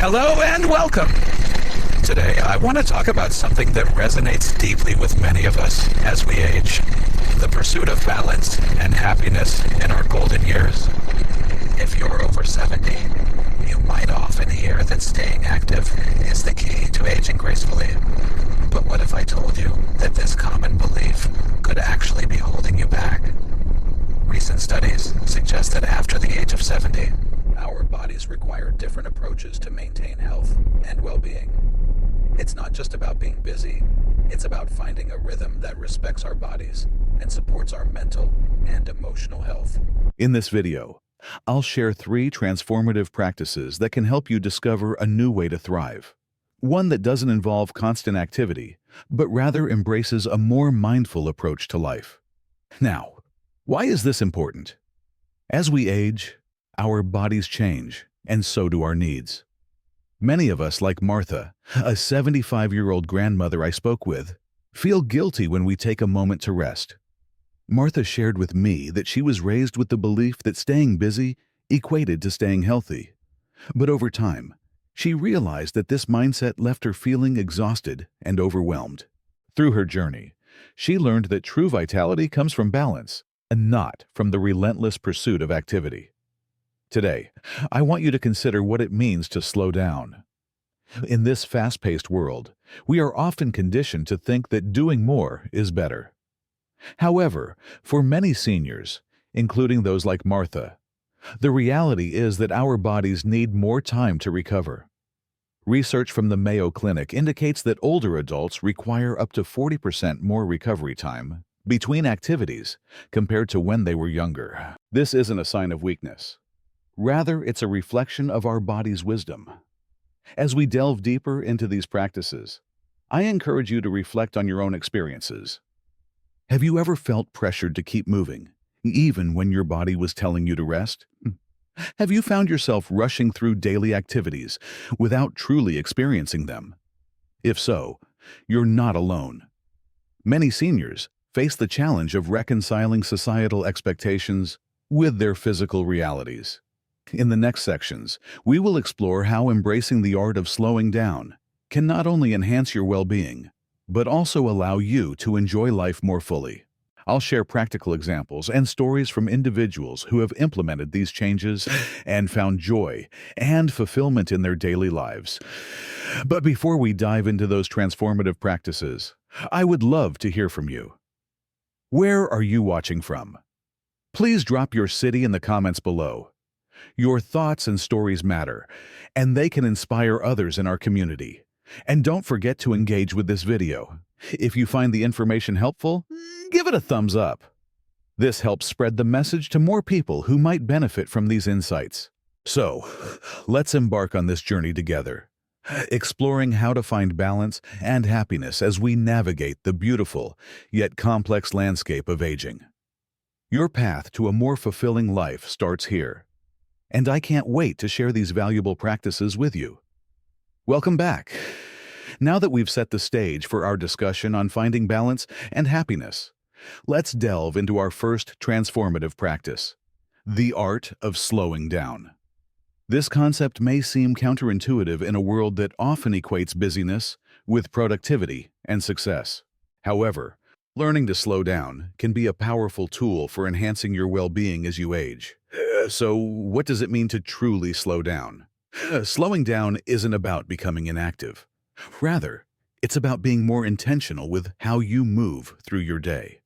Hello and welcome. Today I want to talk about something that resonates deeply with many of us as we age. The pursuit of balance and happiness in our golden years. If you're over 70, you might often hear that staying active is the key to aging gracefully. But what if I told you that this common belief could actually be holding you back? Recent studies suggest that after the age of 70, our bodies require different approaches to maintain health and well-being. It's not just about being busy, it's about finding a rhythm that respects our bodies and supports our mental and emotional health. In this video, I'll share 3 transformative practices that can help you discover a new way to thrive. One that doesn't involve constant activity, but rather embraces a more mindful approach to life. Now, why is this important? As we age, our bodies change, and so do our needs. Many of us, like Martha, a 75-year-old grandmother I spoke with, feel guilty when we take a moment to rest. Martha shared with me that she was raised with the belief that staying busy equated to staying healthy. But over time, she realized that this mindset left her feeling exhausted and overwhelmed. Through her journey, she learned that true vitality comes from balance and not from the relentless pursuit of activity. Today, I want you to consider what it means to slow down. In this fast-paced world, we are often conditioned to think that doing more is better. However, for many seniors, including those like Martha, the reality is that our bodies need more time to recover. Research from the Mayo Clinic indicates that older adults require up to 40% more recovery time between activities compared to when they were younger. This isn't a sign of weakness. Rather, it's a reflection of our body's wisdom. As we delve deeper into these practices, I encourage you to reflect on your own experiences. Have you ever felt pressured to keep moving, even when your body was telling you to rest? Have you found yourself rushing through daily activities without truly experiencing them? If so, you're not alone. Many seniors face the challenge of reconciling societal expectations with their physical realities. In the next sections, we will explore how embracing the art of slowing down can not only enhance your well-being, but also allow you to enjoy life more fully. I'll share practical examples and stories from individuals who have implemented these changes and found joy and fulfillment in their daily lives. But before we dive into those transformative practices, I would love to hear from you. Where are you watching from? Please drop your city in the comments below. Your thoughts and stories matter, and they can inspire others in our community. And don't forget to engage with this video. If you find the information helpful, give it a thumbs up. This helps spread the message to more people who might benefit from these insights. So, let's embark on this journey together, exploring how to find balance and happiness as we navigate the beautiful yet complex landscape of aging. Your path to a more fulfilling life starts here, and I can't wait to share these valuable practices with you. Welcome back. Now that we've set the stage for our discussion on finding balance and happiness, let's delve into our first transformative practice, the art of slowing down. This concept may seem counterintuitive in a world that often equates busyness with productivity and success. However, learning to slow down can be a powerful tool for enhancing your well-being as you age. So, what does it mean to truly slow down? Slowing down isn't about becoming inactive. Rather, it's about being more intentional with how you move through your day.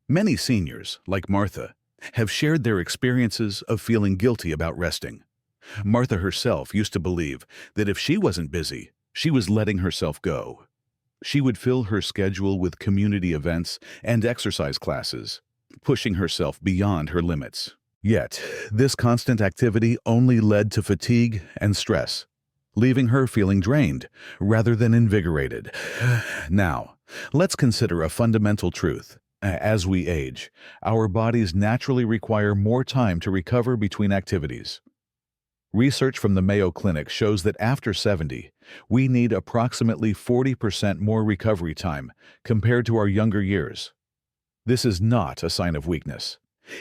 Many seniors, like Martha, have shared their experiences of feeling guilty about resting. Martha herself used to believe that if she wasn't busy, she was letting herself go. She would fill her schedule with community events and exercise classes, pushing herself beyond her limits. Yet, this constant activity only led to fatigue and stress, leaving her feeling drained rather than invigorated. Now, let's consider a fundamental truth. As we age, our bodies naturally require more time to recover between activities. Research from the Mayo Clinic shows that after 70, we need approximately 40% more recovery time compared to our younger years. This is not a sign of weakness.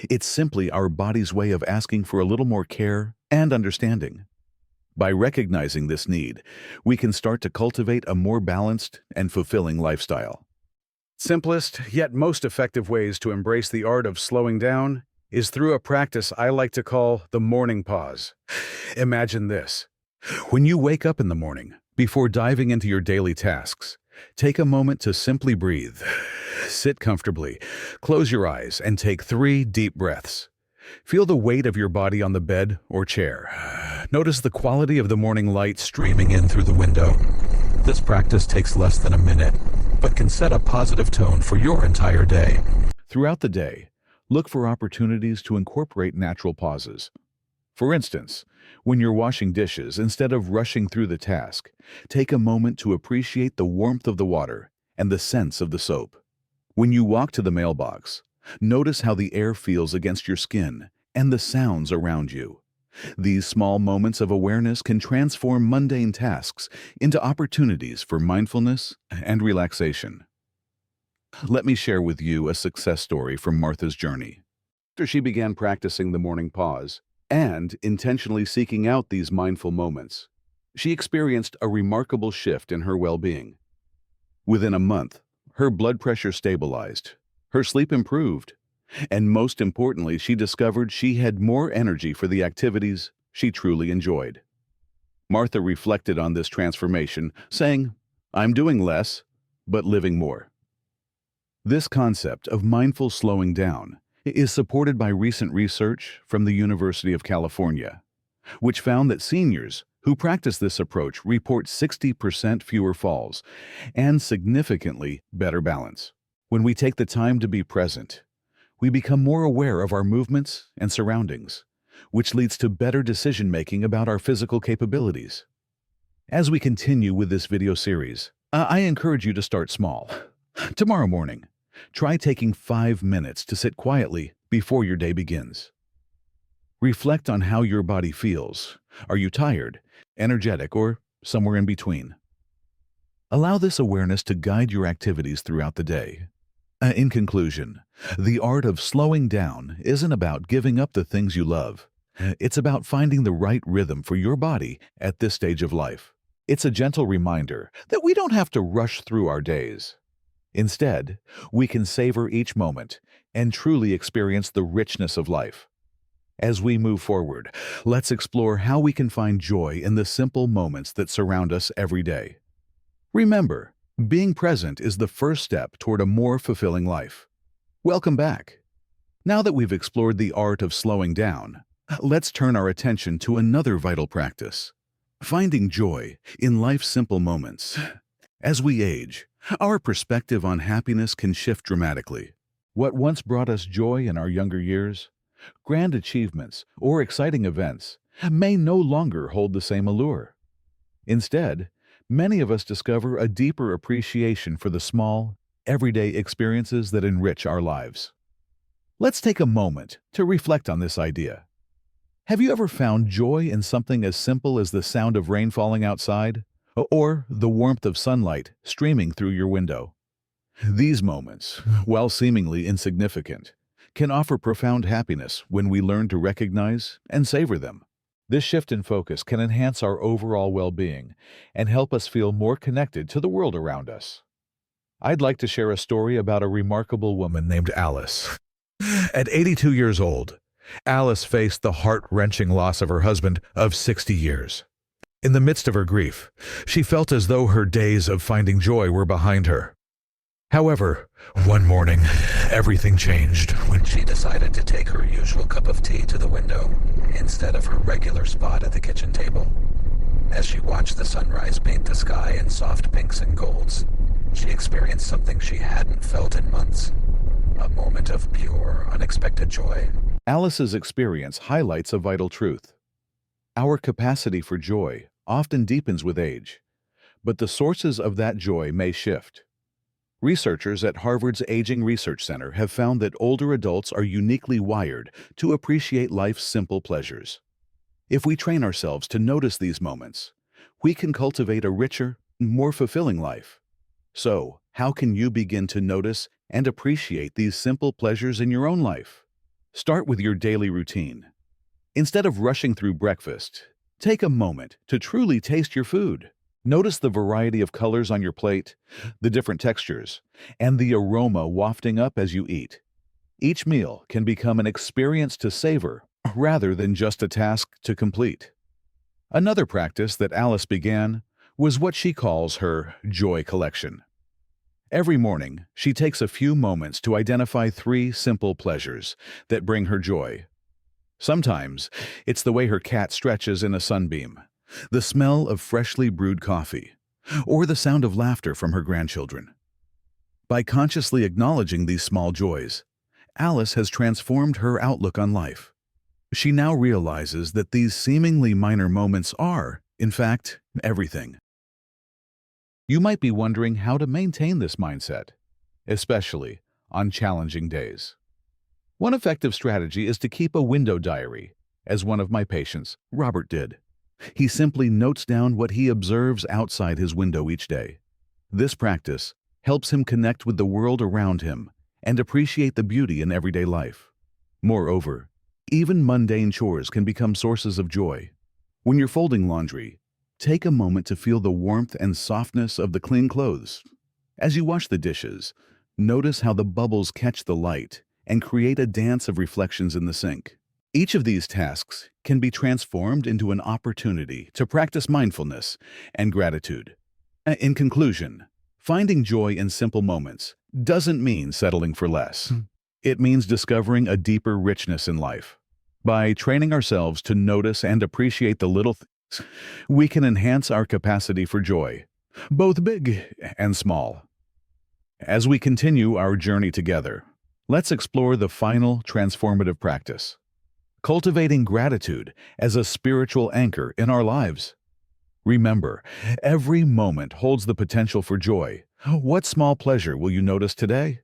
It's simply our body's way of asking for a little more care and understanding. By recognizing this need, we can start to cultivate a more balanced and fulfilling lifestyle. Simplest yet most effective ways to embrace the art of slowing down is through a practice I like to call the morning pause. Imagine this. When you wake up in the morning, before diving into your daily tasks, take a moment to simply breathe. Sit comfortably, close your eyes, and take 3 deep breaths. Feel the weight of your body on the bed or chair. Notice the quality of the morning light streaming in through the window. This practice takes less than a minute, but can set a positive tone for your entire day. Throughout the day, look for opportunities to incorporate natural pauses. For instance, when you're washing dishes, instead of rushing through the task, take a moment to appreciate the warmth of the water and the scents of the soap. When you walk to the mailbox, notice how the air feels against your skin and the sounds around you. These small moments of awareness can transform mundane tasks into opportunities for mindfulness and relaxation. Let me share with you a success story from Martha's journey. After she began practicing the morning pause and intentionally seeking out these mindful moments, she experienced a remarkable shift in her well-being. Within a month, her blood pressure stabilized, her sleep improved, and most importantly, she discovered she had more energy for the activities she truly enjoyed. Martha reflected on this transformation, saying, "I'm doing less, but living more." This concept of mindful slowing down is supported by recent research from the University of California, which found that seniors who practice this approach report 60% fewer falls and significantly better balance. When we take the time to be present, we become more aware of our movements and surroundings, which leads to better decision-making about our physical capabilities. As we continue with this video series, I encourage you to start small. Tomorrow morning, try taking 5 minutes to sit quietly before your day begins. Reflect on how your body feels. Are you tired, energetic, or somewhere in between? Allow this awareness to guide your activities throughout the day. In conclusion, the art of slowing down isn't about giving up the things you love. It's about finding the right rhythm for your body at this stage of life. It's a gentle reminder that we don't have to rush through our days. Instead, we can savor each moment and truly experience the richness of life. As we move forward, let's explore how we can find joy in the simple moments that surround us every day. Remember, being present is the first step toward a more fulfilling life. Welcome back. Now that we've explored the art of slowing down, let's turn our attention to another vital practice: finding joy in life's simple moments. As we age, our perspective on happiness can shift dramatically. What once brought us joy in our younger years, grand achievements, or exciting events, may no longer hold the same allure. Instead, many of us discover a deeper appreciation for the small, everyday experiences that enrich our lives. Let's take a moment to reflect on this idea. Have you ever found joy in something as simple as the sound of rain falling outside, or the warmth of sunlight streaming through your window? These moments, while seemingly insignificant, can offer profound happiness when we learn to recognize and savor them. This shift in focus can enhance our overall well-being and help us feel more connected to the world around us. I'd like to share a story about a remarkable woman named Alice. At 82 years old, Alice faced the heart-wrenching loss of her husband of 60 years. In the midst of her grief, she felt as though her days of finding joy were behind her. However, one morning, everything changed when she decided to take her usual cup of tea to the window instead of her regular spot at the kitchen table. As she watched the sunrise paint the sky in soft pinks and golds, she experienced something she hadn't felt in months: a moment of pure, unexpected joy. Alice's experience highlights a vital truth. Our capacity for joy often deepens with age, but the sources of that joy may shift. Researchers at Harvard's Aging Research Center have found that older adults are uniquely wired to appreciate life's simple pleasures. If we train ourselves to notice these moments, we can cultivate a richer, more fulfilling life. So, how can you begin to notice and appreciate these simple pleasures in your own life? Start with your daily routine. Instead of rushing through breakfast, Take a moment to truly taste your food. Notice the variety of colors on your plate, the different textures, and the aroma wafting up as you eat. Each meal can become an experience to savor rather than just a task to complete. Another practice that Alice began was what she calls her joy collection. Every morning, she takes a few moments to identify 3 simple pleasures that bring her joy. Sometimes, it's the way her cat stretches in a sunbeam, the smell of freshly brewed coffee, or the sound of laughter from her grandchildren. By consciously acknowledging these small joys, Alice has transformed her outlook on life. She now realizes that these seemingly minor moments are, in fact, everything. You might be wondering how to maintain this mindset, especially on challenging days. One effective strategy is to keep a window diary, as one of my patients, Robert, did. He simply notes down what he observes outside his window each day. This practice helps him connect with the world around him and appreciate the beauty in everyday life. Moreover, even mundane chores can become sources of joy. When you're folding laundry, take a moment to feel the warmth and softness of the clean clothes. As you wash the dishes, notice how the bubbles catch the light and create a dance of reflections in the sink. Each of these tasks can be transformed into an opportunity to practice mindfulness and gratitude. In conclusion, finding joy in simple moments doesn't mean settling for less. It means discovering a deeper richness in life. By training ourselves to notice and appreciate the little things, we can enhance our capacity for joy, both big and small. As we continue our journey together, let's explore the final transformative practice, cultivating gratitude as a spiritual anchor in our lives. Remember, every moment holds the potential for joy. What small pleasure will you notice today?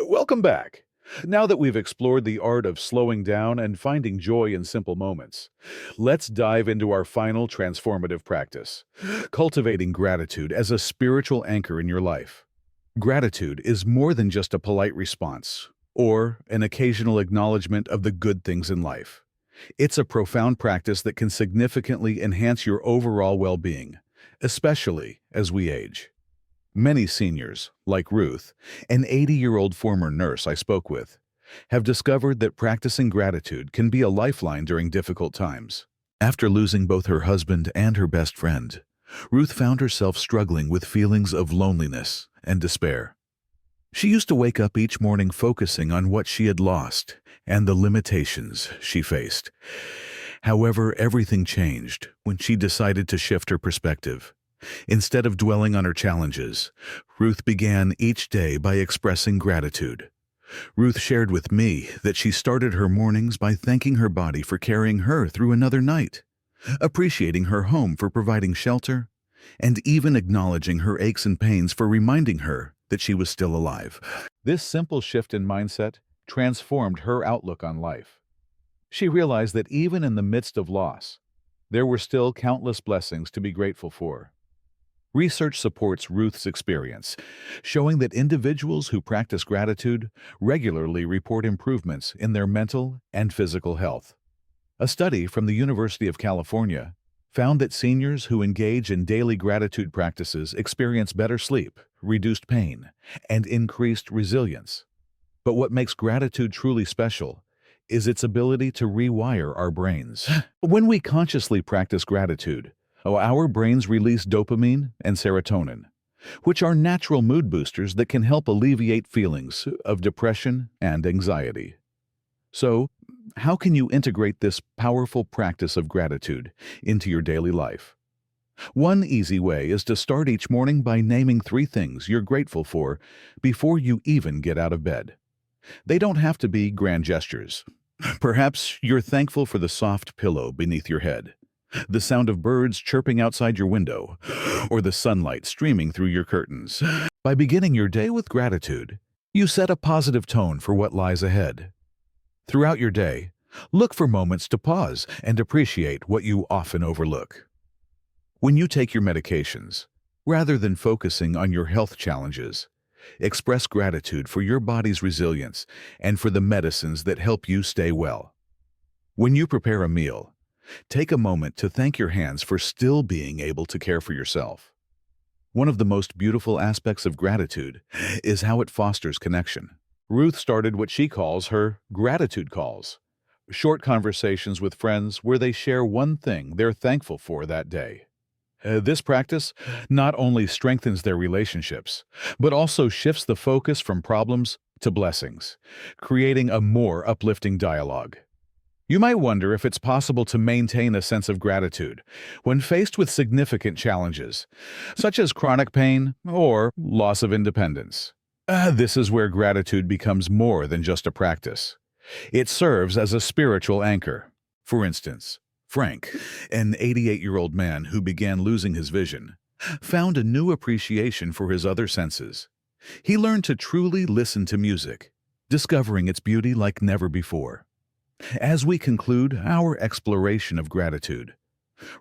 Welcome back. Now that we've explored the art of slowing down and finding joy in simple moments, let's dive into our final transformative practice, cultivating gratitude as a spiritual anchor in your life. Gratitude is more than just a polite response or an occasional acknowledgement of the good things in life. It's a profound practice that can significantly enhance your overall well-being, especially as we age. Many seniors, like Ruth, an 80-year-old former nurse I spoke with, have discovered that practicing gratitude can be a lifeline during difficult times. After losing both her husband and her best friend, Ruth found herself struggling with feelings of loneliness and despair. She used to wake up each morning focusing on what she had lost and the limitations she faced. However, everything changed when she decided to shift her perspective. Instead of dwelling on her challenges, Ruth began each day by expressing gratitude. Ruth shared with me that she started her mornings by thanking her body for carrying her through another night, appreciating her home for providing shelter, and even acknowledging her aches and pains for reminding her that she was still alive. This simple shift in mindset transformed her outlook on life. She realized that even in the midst of loss, there were still countless blessings to be grateful for. Research supports Ruth's experience, showing that individuals who practice gratitude regularly report improvements in their mental and physical health. A study from the University of California found that seniors who engage in daily gratitude practices experience better sleep, reduced pain, and increased resilience. But what makes gratitude truly special is its ability to rewire our brains. When we consciously practice gratitude, our brains release dopamine and serotonin, which are natural mood boosters that can help alleviate feelings of depression and anxiety. So, how can you integrate this powerful practice of gratitude into your daily life? One easy way is to start each morning by naming 3 things you're grateful for before you even get out of bed. They don't have to be grand gestures. Perhaps you're thankful for the soft pillow beneath your head, the sound of birds chirping outside your window, or the sunlight streaming through your curtains. By beginning your day with gratitude, you set a positive tone for what lies ahead. Throughout your day, look for moments to pause and appreciate what you often overlook. When you take your medications, rather than focusing on your health challenges, express gratitude for your body's resilience and for the medicines that help you stay well. When you prepare a meal, Take a moment to thank your hands for still being able to care for yourself. One of the most beautiful aspects of gratitude is how it fosters connection. Ruth started what she calls her gratitude calls, short conversations with friends where they share one thing they're thankful for that day. This practice not only strengthens their relationships, but also shifts the focus from problems to blessings, creating a more uplifting dialogue. You might wonder if it's possible to maintain a sense of gratitude when faced with significant challenges, such as chronic pain or loss of independence. This is where gratitude becomes more than just a practice. It serves as a spiritual anchor. For instance, Frank, an 88-year-old man who began losing his vision, found a new appreciation for his other senses. He learned to truly listen to music, discovering its beauty like never before. As we conclude our exploration of gratitude,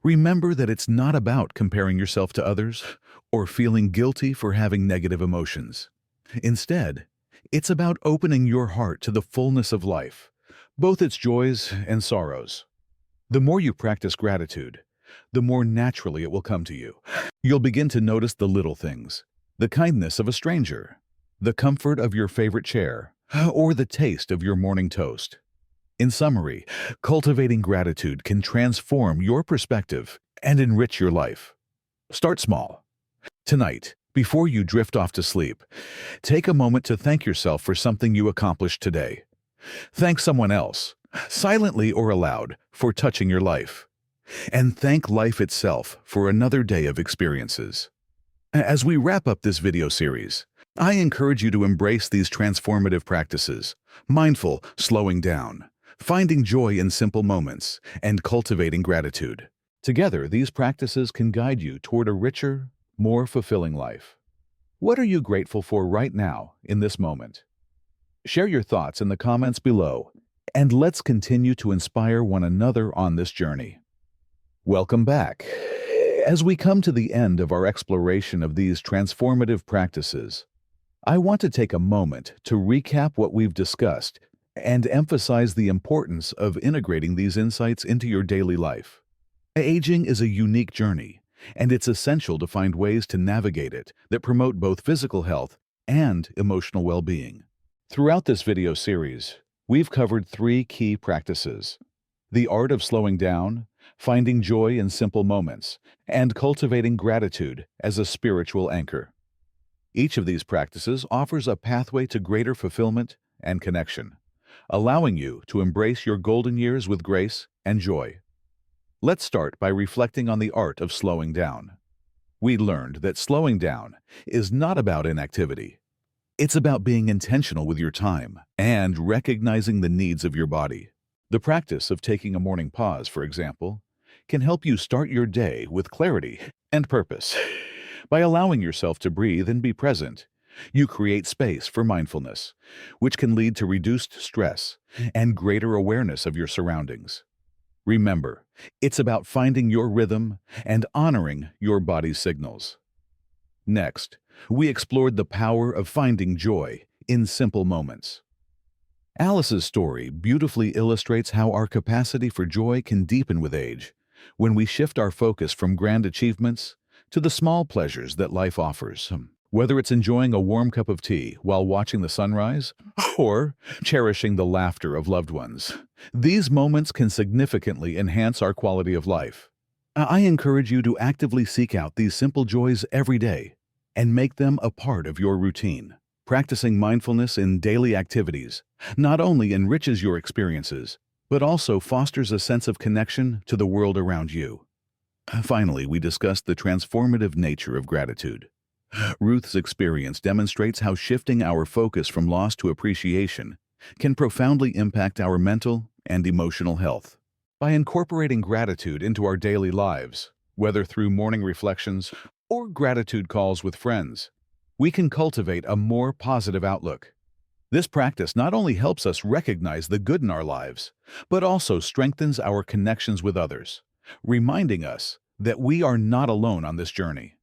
remember that it's not about comparing yourself to others or feeling guilty for having negative emotions. Instead, it's about opening your heart to the fullness of life, both its joys and sorrows. The more you practice gratitude, the more naturally it will come to you. You'll begin to notice the little things, the kindness of a stranger, the comfort of your favorite chair, or the taste of your morning toast. In summary, cultivating gratitude can transform your perspective and enrich your life. Start small. Tonight, before you drift off to sleep, take a moment to thank yourself for something you accomplished today. Thank someone else, silently or aloud, for touching your life. And thank life itself for another day of experiences. As we wrap up this video series, I encourage you to embrace these transformative practices: mindful slowing down, finding joy in simple moments, and cultivating gratitude. Together, these practices can guide you toward a richer, more fulfilling life. What are you grateful for right now, in this moment? Share your thoughts in the comments below, and let's continue to inspire one another on this journey. Welcome back. As we come to the end of our exploration of these transformative practices, I want to take a moment to recap what we've discussed and emphasize the importance of integrating these insights into your daily life. Aging is a unique journey, and it's essential to find ways to navigate it that promote both physical health and emotional well-being. Throughout this video series, we've covered 3 key practices: the art of slowing down, finding joy in simple moments, and cultivating gratitude as a spiritual anchor. Each of these practices offers a pathway to greater fulfillment and connection, allowing you to embrace your golden years with grace and joy. Let's start by reflecting on the art of slowing down. We learned that slowing down is not about inactivity. It's about being intentional with your time and recognizing the needs of your body. The practice of taking a morning pause, for example, can help you start your day with clarity and purpose. By allowing yourself to breathe and be present, you create space for mindfulness, which can lead to reduced stress and greater awareness of your surroundings. Remember, it's about finding your rhythm and honoring your body's signals. Next, we explored the power of finding joy in simple moments. Alice's story beautifully illustrates how our capacity for joy can deepen with age when we shift our focus from grand achievements to the small pleasures that life offers. Whether it's enjoying a warm cup of tea while watching the sunrise or cherishing the laughter of loved ones, these moments can significantly enhance our quality of life. I encourage you to actively seek out these simple joys every day and make them a part of your routine. Practicing mindfulness in daily activities not only enriches your experiences, but also fosters a sense of connection to the world around you. Finally, we discussed the transformative nature of gratitude. Ruth's experience demonstrates how shifting our focus from loss to appreciation can profoundly impact our mental and emotional health. By incorporating gratitude into our daily lives, whether through morning reflections or gratitude calls with friends, we can cultivate a more positive outlook. This practice not only helps us recognize the good in our lives, but also strengthens our connections with others, reminding us that we are not alone on this journey.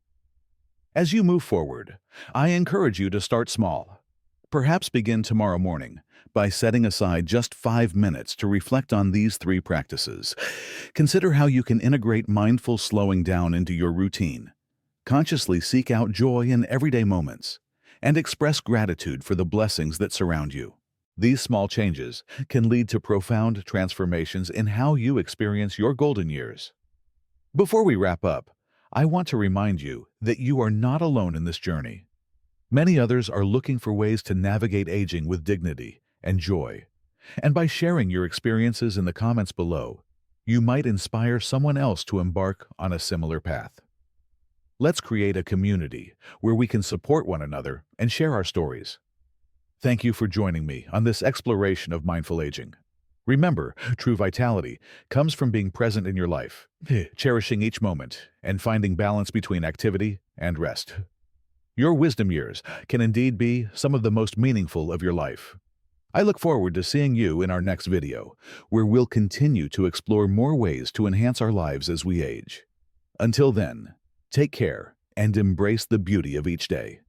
As you move forward, I encourage you to start small. Perhaps begin tomorrow morning by setting aside just 5 minutes to reflect on these 3 practices. Consider how you can integrate mindful slowing down into your routine. Consciously seek out joy in everyday moments and express gratitude for the blessings that surround you. These small changes can lead to profound transformations in how you experience your golden years. Before we wrap up, I want to remind you that you are not alone in this journey. Many others are looking for ways to navigate aging with dignity and joy. And by sharing your experiences in the comments below, you might inspire someone else to embark on a similar path. Let's create a community where we can support one another and share our stories. Thank you for joining me on this exploration of mindful aging. Remember, true vitality comes from being present in your life, cherishing each moment, and finding balance between activity and rest. Your wisdom years can indeed be some of the most meaningful of your life. I look forward to seeing you in our next video, where we'll continue to explore more ways to enhance our lives as we age. Until then, take care and embrace the beauty of each day.